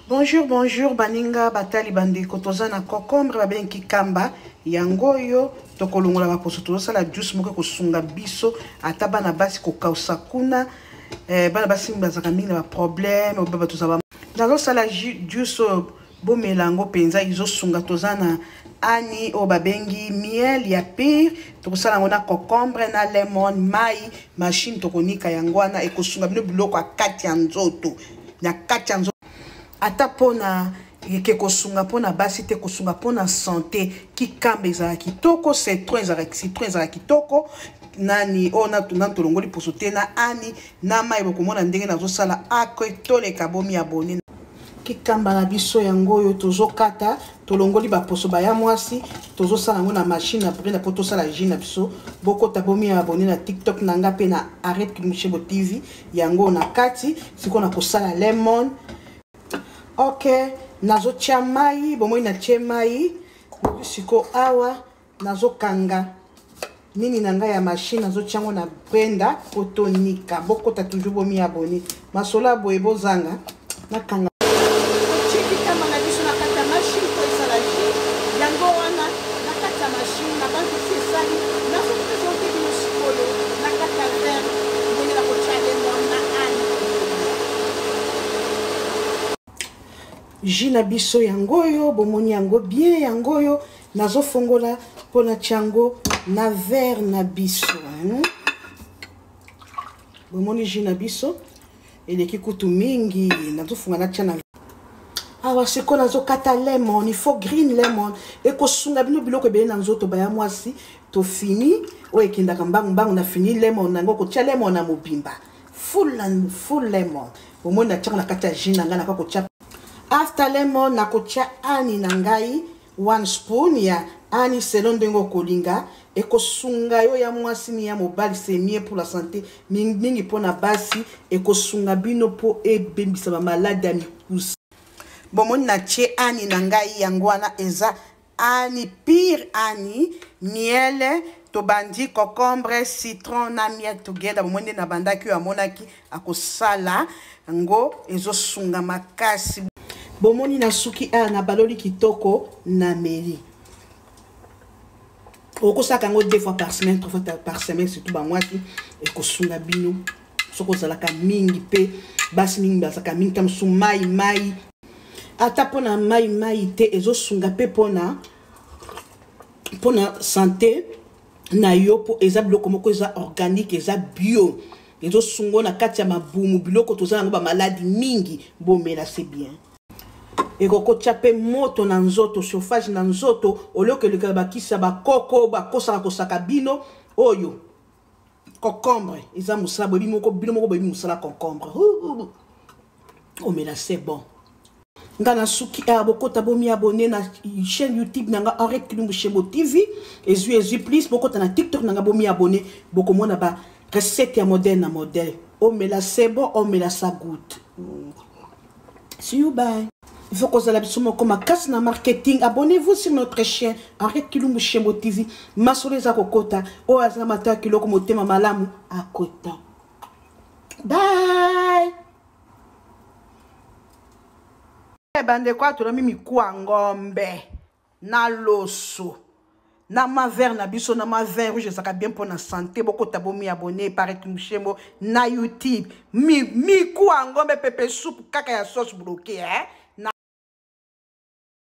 Bonjour, bonjour, baninga, batali bandeko, toza na concombre, babenki kamba, yangoyo, tokolongola baposo, toza la juice moko kosunga biso, ata bana basi kokausa kuna, bana basi mbazaka mingi na ba problème, obaba toza ba. Nazo sala juice bo melango penza izo sunga toza na ani o babengi miel ya pire, tokosala ngona concombre na lemon, mai, machine tokonika yango wana ekosunga bino biloko akati ya nzoto, na kati ya nzoto. Ata pona ke kosunga pona basi te kosunga pona santé ki kambe za kitoko citron za kitoko nani ona tuna tolongoli posote na ani na mai bokomona ndenge nazo sala akwe toleka bomi abonné ki kamba na biso yango yo tozokata tolongoli ba poso ba ya mwasi tozo sala ngo na machine après na poto sala jus na biso boko tabomi abonné na TikTok nanga pe na Arrête Kimushebo TV yango na kati siko na kosala lemon. Ok, nazo tia mai, bomoi na tia mai, siko awa, nazo kanga. Nini nanga ya machine, nazo tia ngo na brenda, kotonika, boko ta toujours bomi abonné. Masola boebo zanga, na kanga. Chiki kama na biso na kata machine, kwa isa la ji, yango wana, na kata machine, na bantu si sali, nazo prezente kino sikolo, na kata ver, mwenye na kocha lemon na ani. Jina biso yangoyo, bomoni yango bien yangoyo, nazo fongola pona chango na verre na biso. Bomoni jina biso, eleki kutu mingi, nazo fonga na chana. Awa seko nazo kata lemon, il faut green lemon. Eko sunga bino biloko bele na nzoto baya mwasi, to fini, oe kindaka mbangu na fini lemon, nango kocha lemon na mobimba. Full lemon. Bomoni na chana kata jina nga na kwa kocha. After lemon na kocha ani nangai 1 spoon ya ani selon dengo kolinga eko sunga yo ya mwasi ni ya mobali c'est mieux pour la santé mingi pona basi eko sunga bino po ebembisa ba malade ya mikusa bomoni na che ani nangai yangwana eza ani pire ani miel to bandi concombre citron na miel together bomoni na bandaki ya monaki akosala ngo ezo sunga makasi. Bomoni na suki na baloli kitoko na meri. Oko saka ngo 2 fois par semaine, 3 fois par semaine surtout ba mwaki e ko sunga bino. Soko zalaka mingi pe basi mingi basaka mingi tam su mai. Ata pona mai te ezo sunga pe pona santé na yo po eza biloko moko eza organique eza bio. Ezo sungo na kati ya mabumu biloko tozana ngo ba maladi mingi bomela c'est bien. Et koko chape moto na nzoto chauffage na nzoto olio ke le bakisa ba koko ba kosa kosaka bino oyo concombre isa musala bobi moko bino moko bobi musala concombre oh mais là c'est bon ngana suki bokota bomi abonné na chaîne YouTube nanga Arrête Kimushebo TV ezu plus bokota na TikTok nanga bomi abonné boko mona ba recette ya modèle na modèle oh mais là c'est bon oh mais là ça goûte. See you bye. Il faut que vous ayez comme casse na marketing. Abonnez-vous sur notre chaîne. Arrête Kimushebo TV. Masole za kokota. O azamata kiloko motema malamu akota. Bye. Bande kwa to mimi kwa ngombe na loso. Na ma verre na biso na ma vin rouge ça bien pour la santé beaucoup tabomi abonné par Kimushebo na YouTube mi kwa ngombe pepe soupe kaka ya sauce bloquée